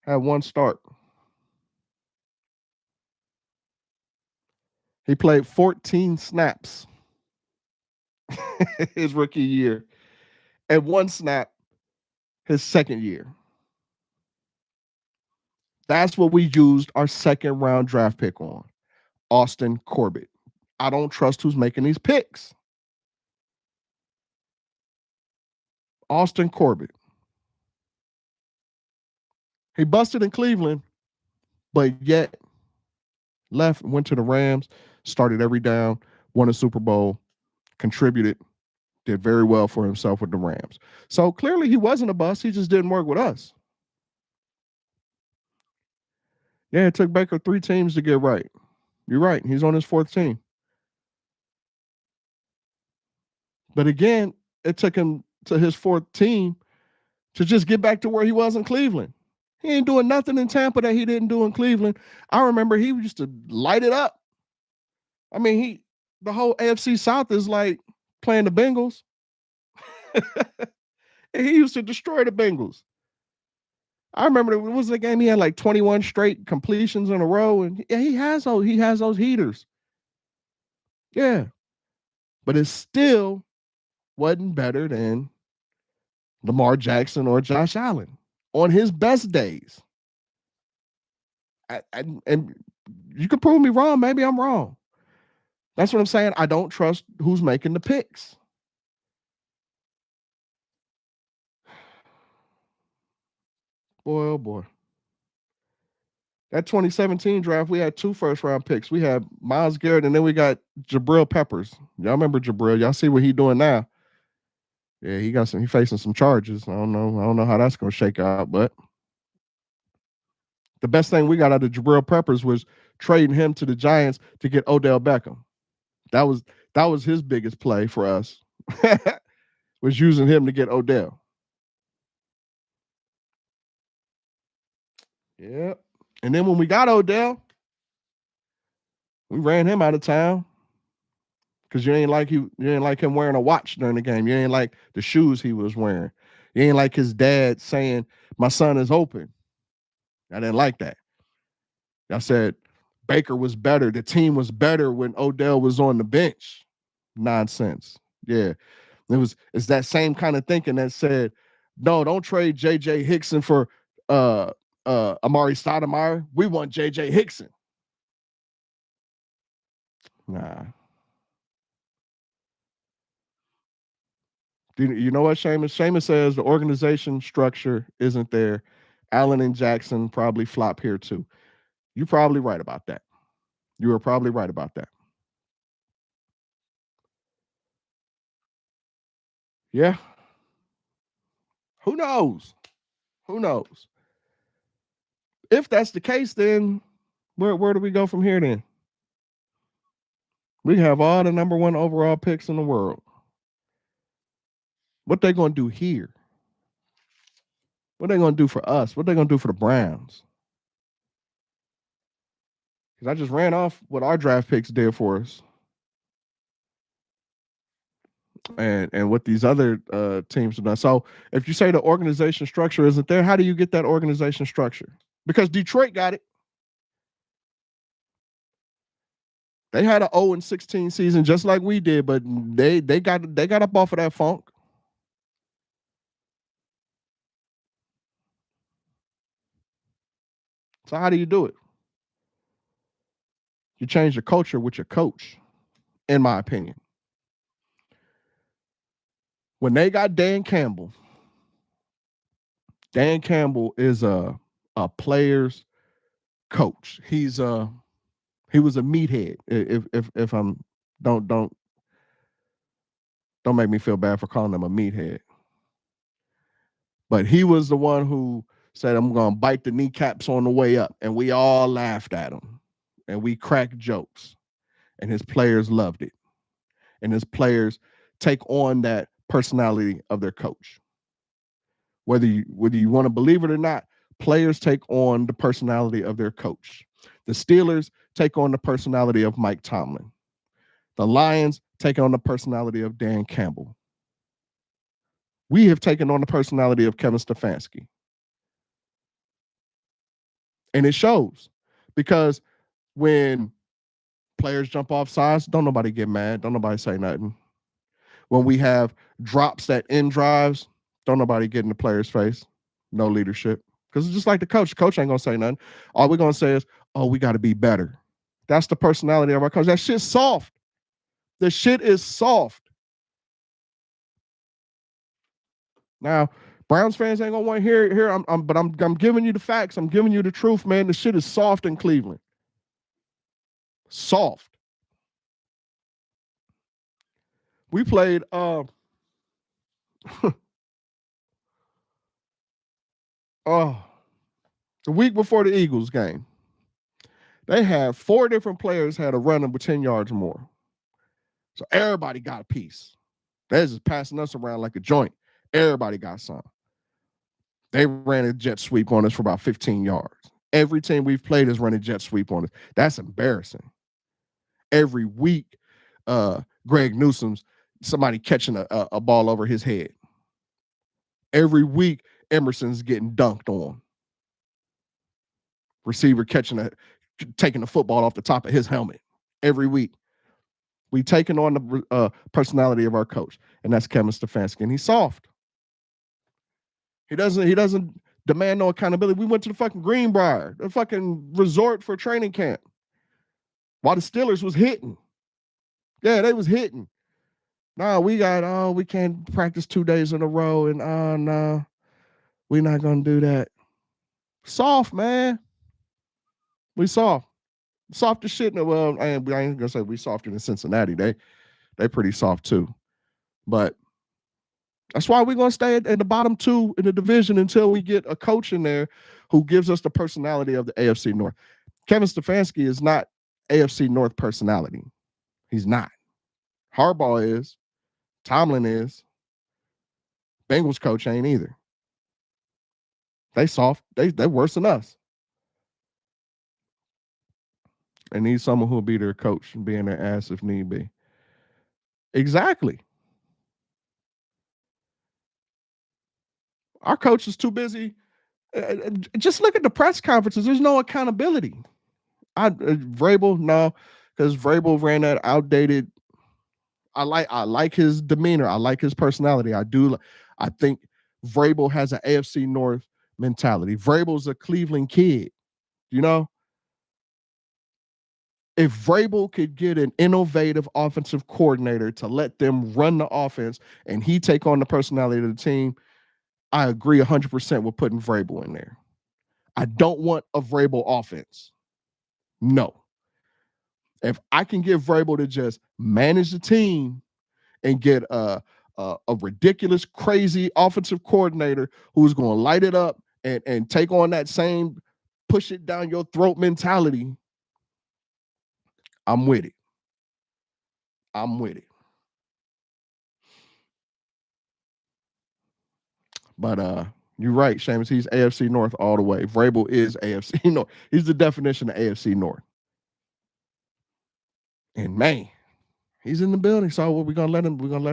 Had one start. He played 14 snaps his rookie year and one snap his second year. That's what we used our second round draft pick on. Austin Corbett. I don't trust who's making these picks. Austin Corbett. He busted in Cleveland, but yet left, went to the Rams, started every down, won a Super Bowl, contributed, did very well for himself with the Rams. So clearly he wasn't a bust. He just didn't work with us. Yeah, it took Baker 3 teams to get right. You're right. He's on his 4th team. But again, it took him to his 4th team to just get back to where he was in Cleveland. He ain't doing nothing in Tampa that he didn't do in Cleveland. I remember he used to light it up. I mean, the whole AFC South is like playing the Bengals. He used to destroy the Bengals. I remember it was the game he had like 21 straight completions in a row, and yeah, he has those heaters. Yeah, but it still wasn't better than Lamar Jackson or Josh Allen on his best days. And you can prove me wrong. Maybe I'm wrong. That's what I'm saying. I don't trust who's making the picks. Boy, oh boy. That 2017 draft, we had 2 first-round picks. We had Myles Garrett, and then we got Jabril Peppers. Y'all remember Jabril? Y'all see what he doing now? Yeah, he facing some charges. I don't know how that's gonna shake out, but the best thing we got out of Jabril Peppers was trading him to the Giants to get Odell Beckham. That was his biggest play for us. Was using him to get Odell. Yeah. And then when we got Odell, we ran him out of town because you ain't like him wearing a watch during the game. You ain't like the shoes he was wearing. You ain't like his dad saying, "My son is open." I didn't like that. I said Baker was better. The team was better when Odell was on the bench. Nonsense. Yeah. It's that same kind of thinking that said, no, don't trade JJ Hickson for Amari Stoudemire. We want JJ Hickson. Nah. You know what, Seamus? Seamus says the organization structure isn't there. Allen and Jackson probably flop here too. You're probably right about that. You are probably right about that. Yeah. Who knows? Who knows? If that's the case, then where do we go from here then? We have all the number 1 overall picks in the world. What they gonna do here? What they gonna do for us? What they gonna do for the Browns? Because I just ran off what our draft picks did for us, and what these other teams have done. So if you say the organization structure isn't there, how do you get that organization structure? Because Detroit got it. They had an 0-16 season just like we did, but they got up off of that funk. So how do you do it? You change the culture with your coach, in my opinion. When they got Dan Campbell is a player's coach. He was a meathead. If I'm don't Don't make me feel bad for calling him a meathead. But he was the one who said, I'm going to bite the kneecaps on the way up. And we all laughed at him. And we cracked jokes. And his players loved it. And his players take on that personality of their coach. Whether you want to believe it or not, players take on the personality of their coach. The Steelers take on the personality of Mike Tomlin. The Lions take on the personality of Dan Campbell. We have taken on the personality of Kevin Stefanski. And it shows, because when players jump off sides, don't nobody get mad. Don't nobody say nothing. When we have drops that end drives, don't nobody get in the player's face. No leadership. Because it's just like the coach. Coach ain't going to say nothing. All we're going to say is, oh, we got to be better. That's the personality of our coach. That shit's soft. The shit is soft. Now, Browns fans ain't gonna want to hear it here. But I'm giving you the facts. I'm giving you the truth, man. The shit is soft in Cleveland. Soft. We played the week before the Eagles game. They had 4 different players had a run of 10 yards or more. So everybody got a piece. They're just passing us around like a joint. Everybody got some. They ran a jet sweep on us for about 15 yards. Every team we've played has run a jet sweep on us. That's embarrassing. Every week, Greg Newsome's somebody catching a ball over his head. Every week, Emerson's getting dunked on. Receiver taking the football off the top of his helmet. Every week. We taking on the personality of our coach, and that's Kevin Stefanski, and he's soft. He doesn't demand no accountability. We went to the fucking Greenbrier, the fucking resort for training camp, while the Steelers was hitting. Yeah, they was hitting. No, we can't practice 2 days in a row, and no, we're not gonna do that. Soft, man. We soft. Soft as shit. Well, I ain't gonna say we softer than Cincinnati. They pretty soft too. But that's why we're gonna stay at the bottom 2 in the division until we get a coach in there who gives us the personality of the AFC North. Kevin Stefanski is not AFC North personality. He's not. Harbaugh is. Tomlin is. Bengals coach ain't either. They soft. They're worse than us. They need someone who'll be their coach and be in their ass if need be. Exactly. Our coach is too busy. Just look at the press conferences. There's no accountability. Vrabel, no, because Vrabel ran that outdated. I like his demeanor. I like his personality. I do. I think Vrabel has an AFC North mentality. Vrabel's a Cleveland kid. You know, if Vrabel could get an innovative offensive coordinator to let them run the offense and he take on the personality of the team, I agree 100% with putting Vrabel in there. I don't want a Vrabel offense. No. If I can get Vrabel to just manage the team and get a ridiculous, crazy offensive coordinator who's going to light it up and take on that same push it down your throat mentality, I'm with it. I'm with it. But you're right, Seamus. He's AFC North all the way. Vrabel is AFC North. He's the definition of AFC North. And man, he's in the building. So what we're gonna let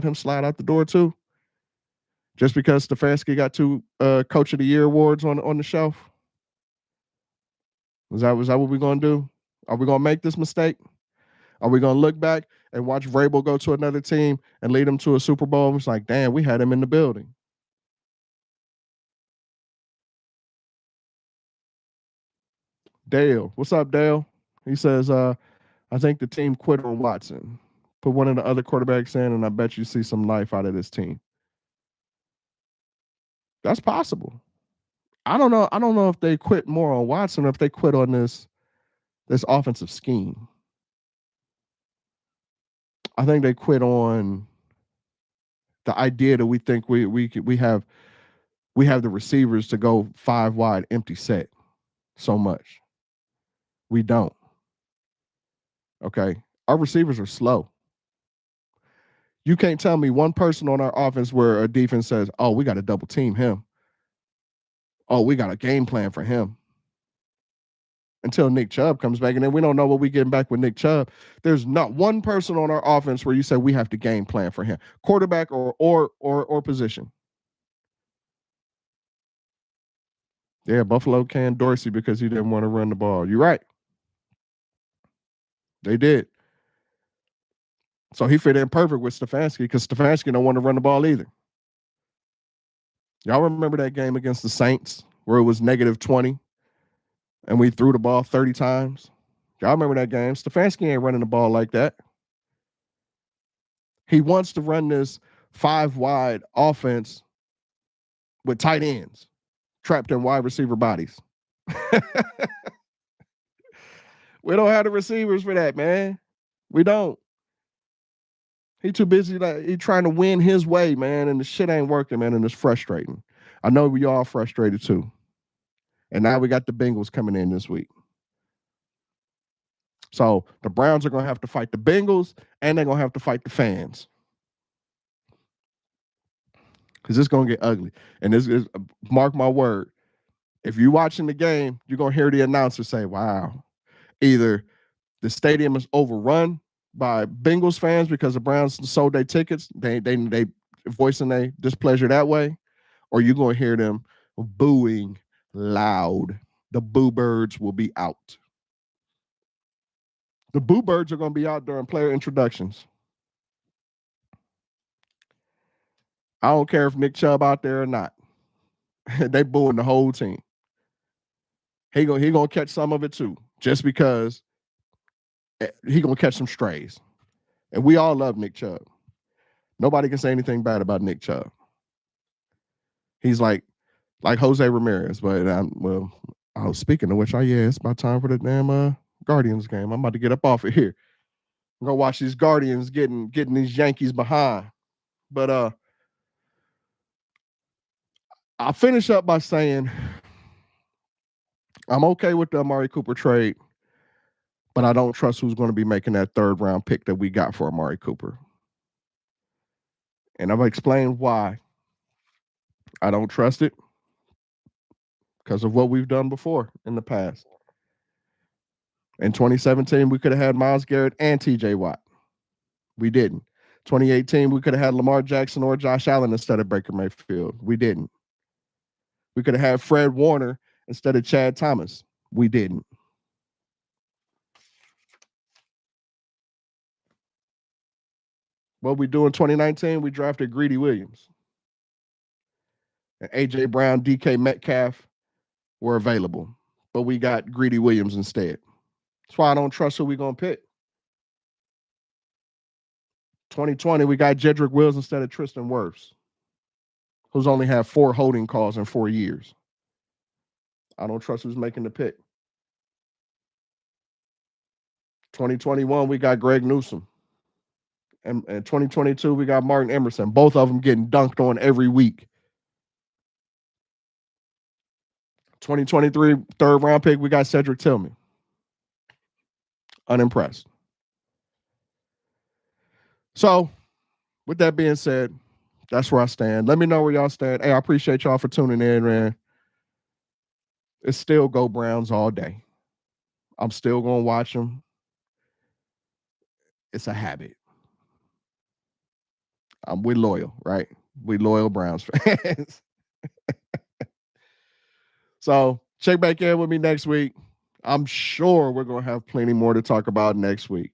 him slide out the door too. Just because Stefanski got 2 Coach of the Year awards on the shelf. Was that what we're gonna do? Are we gonna make this mistake? Are we gonna look back and watch Vrabel go to another team and lead them to a Super Bowl? It's like, damn, we had him in the building. Dale, what's up, Dale? He says, I think the team quit on Watson. Put one of the other quarterbacks in, and I bet you see some life out of this team. That's possible. I don't know. I don't know if they quit more on Watson or if they quit on this offensive scheme. I think they quit on The idea that we think we have the receivers to go 5 wide empty set so much. We don't. Okay. Our receivers are slow. You can't tell me one person on our offense where a defense says, "Oh, we got to double team him. Oh, we got a game plan for him." Until Nick Chubb comes back, and then we don't know what we getting back with Nick Chubb. There's not one person on our offense where you say we have to game plan for him, quarterback or position. Yeah, Buffalo canned Dorsey because he didn't want to run the ball. You're right. They did. So he fit in perfect with Stefanski because Stefanski don't want to run the ball either. Y'all remember that game against the Saints where it was -20 and we threw the ball 30 times? Y'all remember that game? Stefanski ain't running the ball like that. He wants to run this 5 wide offense with tight ends trapped in wide receiver bodies. We don't have the receivers for that, man. We don't. He too busy. Like, he trying to win his way, man, and the shit ain't working, man, and it's frustrating. I know we all frustrated too. And now we got the Bengals coming in this week. So the Browns are going to have to fight the Bengals, and they're going to have to fight the fans. Because it's going to get ugly. And this is, mark my word, if you're watching the game, you're going to hear the announcer say, wow, either the stadium is overrun by Bengals fans because the Browns sold their tickets, they voicing their displeasure that way, or you're going to hear them booing loud. The Boo Birds will be out. The Boo Birds are going to be out during player introductions. I don't care if Nick Chubb out there or not. They booing the whole team. He gonna catch some of it too, just because he gonna catch some strays. And we all love Nick Chubb. Nobody can say anything bad about Nick Chubb. He's like Jose Ramirez, but speaking of which, it's about time for the damn Guardians game. I'm about to get up off of here. I'm gonna watch these Guardians getting these Yankees behind. But I'll finish up by saying I'm okay with the Amari Cooper trade, but I don't trust who's going to be making that 3rd round pick that we got for Amari Cooper. And I've explained why I don't trust it, because of what we've done before in the past. In 2017, we could have had Myles Garrett and TJ Watt. We didn't. 2018, we could have had Lamar Jackson or Josh Allen instead of Baker Mayfield. We didn't. We could have had Fred Warner instead of Chad Thomas. We didn't. What we do in 2019, we drafted Greedy Williams. And A.J. Brown, DK Metcalf were available. But we got Greedy Williams instead. That's why I don't trust who we're going to pick. 2020, we got Jedrick Wills instead of Tristan Wirfs, who's only had 4 holding calls in 4 years. I don't trust who's making the pick. 2021, we got Greg Newsome. And 2022, we got Martin Emerson. Both of them getting dunked on every week. 2023, 3rd round pick, we got Cedric Tillman. Unimpressed. So, with that being said, that's where I stand. Let me know where y'all stand. Hey, I appreciate y'all for tuning in, man. It's still Go Browns all day. I'm still going to watch them. It's a habit. We're loyal, right? We loyal Browns fans. So check back in with me next week. I'm sure we're going to have plenty more to talk about next week.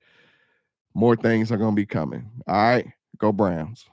More things are going to be coming. All right. Go Browns.